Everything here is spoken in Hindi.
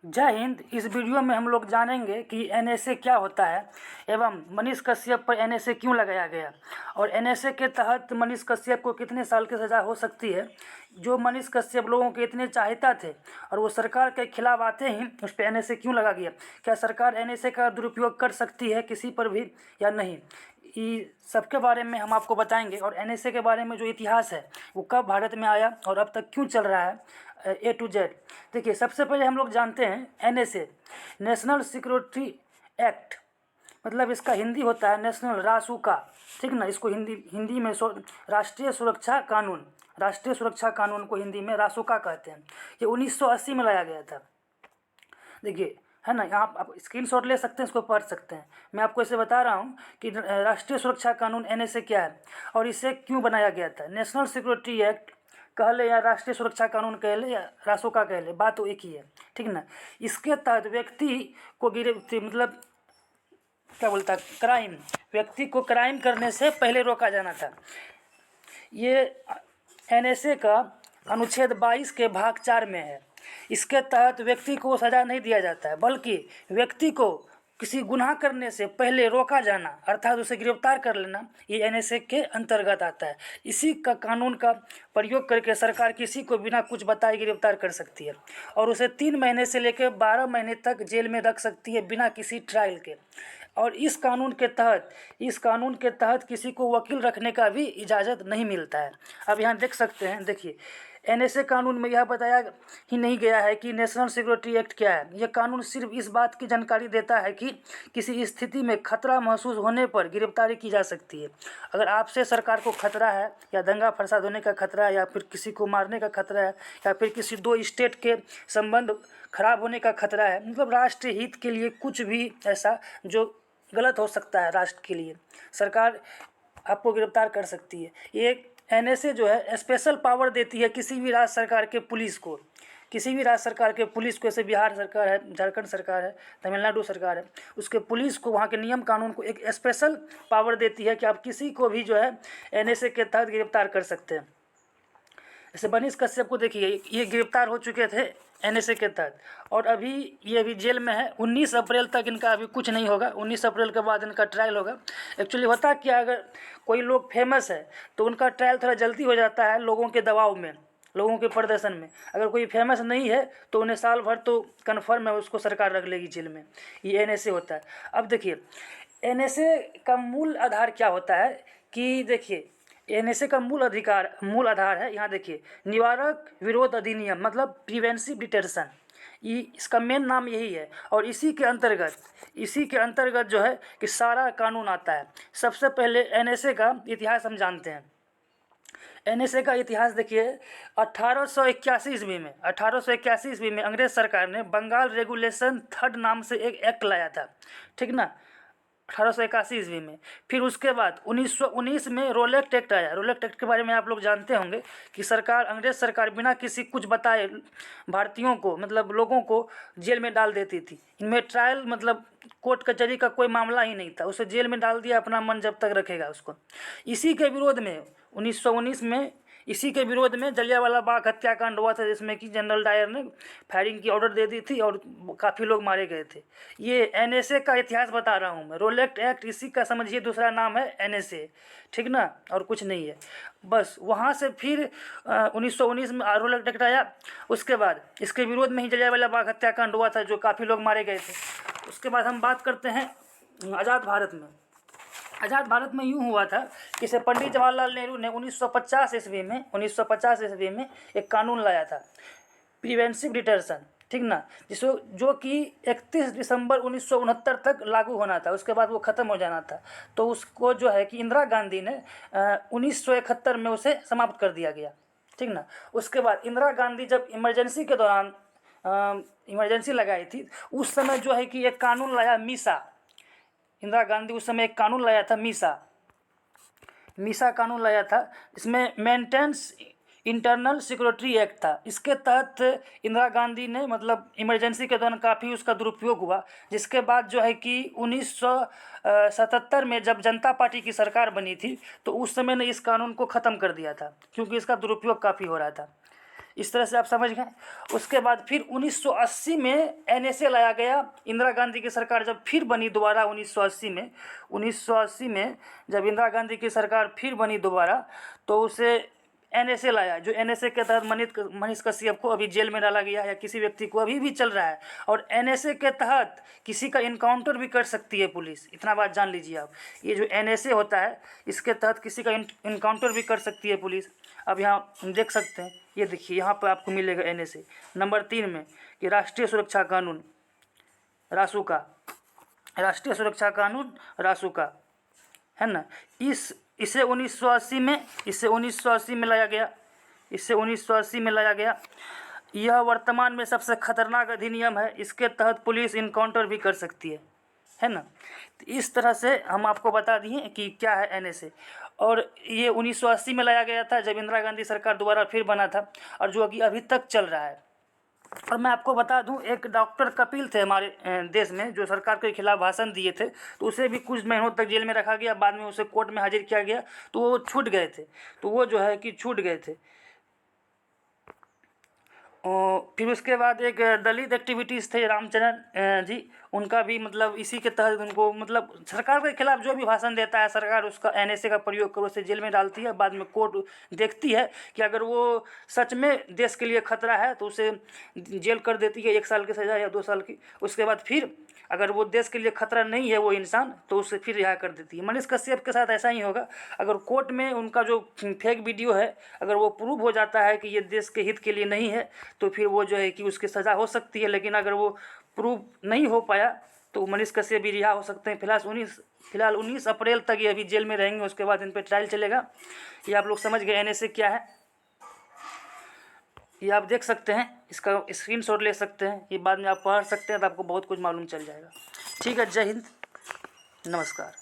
जय हिंद। इस वीडियो में हम लोग जानेंगे कि एनएसए क्या होता है एवं मनीष कश्यप पर एनएसए क्यों लगाया गया और एनएसए के तहत मनीष कश्यप को कितने साल की सज़ा हो सकती है। जो मनीष कश्यप लोगों के इतने चाहता थे और वो सरकार के खिलाफ आते ही उस पर एनएसए क्यों लगा गया। क्या सरकार एनएसए का दुरुपयोग कर सकती है किसी पर भी या नहीं, सबके बारे में हम आपको बताएंगे। और एनएसए के बारे में जो इतिहास है वो कब भारत में आया और अब तक क्यों चल रहा है, ए टू जेड। देखिए, सबसे पहले हम लोग जानते हैं एनएसए नेशनल सिक्योरिटी एक्ट, मतलब इसका हिंदी होता है नेशनल रासुका, ठीक ना। इसको हिंदी में राष्ट्रीय सुरक्षा कानून, राष्ट्रीय सुरक्षा कानून को हिंदी में रासुका कहते हैं। ये 1980 में लाया गया था। देखिए, है ना, यहाँ आप स्क्रीनशॉट ले सकते हैं, इसको पढ़ सकते हैं। मैं आपको इसे बता रहा हूँ कि राष्ट्रीय सुरक्षा कानून एनएसए क्या है और इसे क्यों बनाया गया था। नेशनल सिक्योरिटी एक्ट कह ले या राष्ट्रीय सुरक्षा कानून कह ले या रासुका कह ले, बात तो एक ही है, ठीक ना। इसके तहत व्यक्ति को मतलब क्या बोलता है, क्राइम, व्यक्ति को क्राइम करने से पहले रोका जाना था। ये एनएसए का अनुच्छेद 22 के भाग 4 में है। इसके तहत व्यक्ति को सज़ा नहीं दिया जाता है, बल्कि व्यक्ति को किसी गुनाह करने से पहले रोका जाना अर्थात उसे गिरफ्तार कर लेना, ये एनएसए के अंतर्गत आता है। इसी का कानून का प्रयोग करके सरकार किसी को बिना कुछ बताए गिरफ्तार कर सकती है और उसे 3 महीने से लेकर 12 महीने तक जेल में रख सकती है बिना किसी ट्रायल के। और इस कानून के तहत किसी को वकील रखने का भी इजाज़त नहीं मिलता है। अब यहाँ देख सकते हैं, देखिए, एनएसए कानून में यह बताया ही नहीं गया है कि नेशनल सिक्योरिटी एक्ट क्या है। यह कानून सिर्फ इस बात की जानकारी देता है कि किसी स्थिति में खतरा महसूस होने पर गिरफ्तारी की जा सकती है। अगर आपसे सरकार को खतरा है या दंगा फसाद होने का खतरा है या फिर किसी को मारने का खतरा है या फिर किसी 2 स्टेट के संबंध खराब होने का खतरा है, मतलब राष्ट्रीय हित के लिए कुछ भी ऐसा जो गलत हो सकता है राष्ट्र के लिए, सरकार आपको गिरफ्तार कर सकती है। ये एनएसए जो है स्पेशल पावर देती है किसी भी राज्य सरकार के पुलिस को, किसी भी राज्य सरकार के पुलिस को, जैसे बिहार सरकार है, झारखंड सरकार है, तमिलनाडु सरकार है, उसके पुलिस को, वहाँ के नियम कानून को एक स्पेशल पावर देती है कि आप किसी को भी जो है एनएसए के तहत गिरफ्तार कर सकते हैं। जैसे मनीष कश्यप को देखिए, ये गिरफ्तार हो चुके थे एनएसए के तहत और ये अभी जेल में है। 19 अप्रैल तक इनका अभी कुछ नहीं होगा, 19 अप्रैल के बाद इनका ट्रायल होगा। एक्चुअली होता क्या, अगर कोई लोग फेमस है तो उनका ट्रायल थोड़ा जल्दी हो जाता है, लोगों के दबाव में, लोगों के प्रदर्शन में। अगर कोई फेमस नहीं है तो उन्हें साल भर तो कन्फर्म है उसको सरकार रख लेगी जेल में। ये एनएसए होता है। अब देखिए, एनएसए का मूल आधार क्या होता है कि देखिए, एनएसए का मूल आधार है, यहाँ देखिए, निवारक विरोध अधिनियम, मतलब प्रिवेंटिव डिटेंशन। इसका मेन नाम यही है और इसी के अंतर्गत जो है कि सारा कानून आता है। सबसे पहले एनएसए का इतिहास हम जानते हैं। एनएसए का इतिहास देखिए, 1881 ईस्वी में अंग्रेज सरकार ने बंगाल रेगुलेशन 3 नाम से एक एक्ट लाया था, ठीक ना, 1881 ईस्वी में। फिर उसके बाद 1919 में रोलेक्ट एक्ट आया। रोलेक्ट एक्ट के बारे में आप लोग जानते होंगे कि अंग्रेज सरकार बिना किसी कुछ बताए भारतीयों को, मतलब लोगों को जेल में डाल देती थी। इनमें ट्रायल, मतलब कोर्ट कचहरी का कोई मामला ही नहीं था, उसे जेल में डाल दिया, अपना मन जब तक रखेगा उसको। इसी के विरोध में 1919 में जलियांवाला बाग हत्याकांड हुआ था, जिसमें कि जनरल डायर ने फायरिंग की ऑर्डर दे दी थी और काफ़ी लोग मारे गए थे। ये एनएसए का इतिहास बता रहा हूँ मैं। रोलेक्ट एक्ट, इसी का समझिए दूसरा नाम है एनएसए, ठीक ना, और कुछ नहीं है। बस वहाँ से फिर 1919 में रोलेक्ट एक्ट आया। उसके बाद इसके विरोध में ही जलियांवाला बाग हत्याकांड हुआ था, जो काफ़ी लोग मारे गए थे। उसके बाद हम बात करते हैं आज़ाद भारत में। आज़ाद भारत में यूँ हुआ था कि से पंडित जवाहरलाल नेहरू ने 1950 ईस्वी में एक कानून लाया था, प्रिवेंटिव डिटेंशन, ठीक ना, जो कि 31 दिसंबर 1969 तक लागू होना था। उसके बाद वो ख़त्म हो जाना था। तो उसको जो है कि इंदिरा गांधी ने 1971 में उसे समाप्त कर दिया गया, ठीक ना। उसके बाद इंदिरा गांधी जब इमरजेंसी के दौरान इमरजेंसी लगाई थी, उस समय जो है कि एक कानून लाया मीसा। इंदिरा गांधी उस समय एक कानून लाया था, मीसा कानून लाया था। इसमें मेंटेनेंस इंटरनल सिक्योरिटी एक्ट था। इसके तहत इंदिरा गांधी ने, मतलब इमरजेंसी के दौरान काफ़ी उसका दुरुपयोग हुआ, जिसके बाद जो है कि 1977 में जब जनता पार्टी की सरकार बनी थी तो उस समय ने इस कानून को ख़त्म कर दिया था, क्योंकि इसका दुरुपयोग काफ़ी हो रहा था। इस तरह से आप समझ गए। उसके बाद फिर 1980 में NSA लाया गया। इंदिरा गांधी की सरकार जब फिर बनी दोबारा 1980 में जब इंदिरा गांधी की सरकार फिर बनी दोबारा, तो उसे NSA लाया, जो NSA के तहत मनीष कश्यप को अभी जेल में डाला गया या किसी व्यक्ति को अभी भी चल रहा है। और NSA के तहत किसी का इनकाउंटर भी कर सकती है पुलिस, इतना बात जान लीजिए आप। ये जो NSA होता है इसके तहत किसी का इनकाउंटर भी कर सकती है पुलिस। अब यहाँ हम देख सकते हैं, ये देखिए यहाँ पर आपको मिलेगा NSA नंबर 3 में कि राष्ट्रीय सुरक्षा कानून रासुका, राष्ट्रीय सुरक्षा कानून रासुका है ना। इसे 1980 में लाया गया, इसे 1980 में लाया गया। यह वर्तमान में सबसे खतरनाक अधिनियम है, इसके तहत पुलिस इनकाउंटर भी कर सकती है ना। तो इस तरह से हम आपको बता दिए कि क्या है NSA। और ये 1980 में लाया गया था जब इंदिरा गांधी सरकार दोबारा फिर बना था, और जो कि अभी तक चल रहा है। और मैं आपको बता दूं, एक डॉक्टर कपिल थे हमारे देश में, जो सरकार के खिलाफ भाषण दिए थे, तो उसे भी कुछ महीनों तक जेल में रखा गया। बाद में उसे कोर्ट में हाजिर किया गया तो वो छूट गए थे, तो वो जो है कि छूट गए थे। फिर उसके बाद एक दलित एक्टिविटीज़ थे रामचरण जी, उनका भी मतलब इसी के तहत उनको मतलब सरकार के खिलाफ जो भी भाषण देता है सरकार उसका NSA का प्रयोग कर उसे जेल में डालती है। बाद में कोर्ट देखती है कि अगर वो सच में देश के लिए खतरा है तो उसे जेल कर देती है 1 साल की सज़ा या 2 साल की। उसके बाद फिर अगर वो देश के लिए खतरा नहीं है वो इंसान, तो उसे फिर रिहा कर देती है। मनीष कश्यप के साथ ऐसा ही होगा। अगर कोर्ट में उनका जो फेक वीडियो है अगर वो प्रूव हो जाता है कि ये देश के हित के लिए नहीं है, तो फिर वो जो है कि उसकी सज़ा हो सकती है। लेकिन अगर वो प्रूव नहीं हो पाया तो मनीष कश्यप भी रिहा हो सकते हैं। फिलहाल 19 अप्रैल तक ये अभी जेल में रहेंगे, उसके बाद इन पर ट्रायल चलेगा। ये आप लोग समझ गए NSA क्या है। ये आप देख सकते हैं, इसका स्क्रीनशॉट ले सकते हैं, ये बाद में आप पढ़ सकते हैं तो आपको बहुत कुछ मालूम चल जाएगा। ठीक है, जय हिंद, नमस्कार।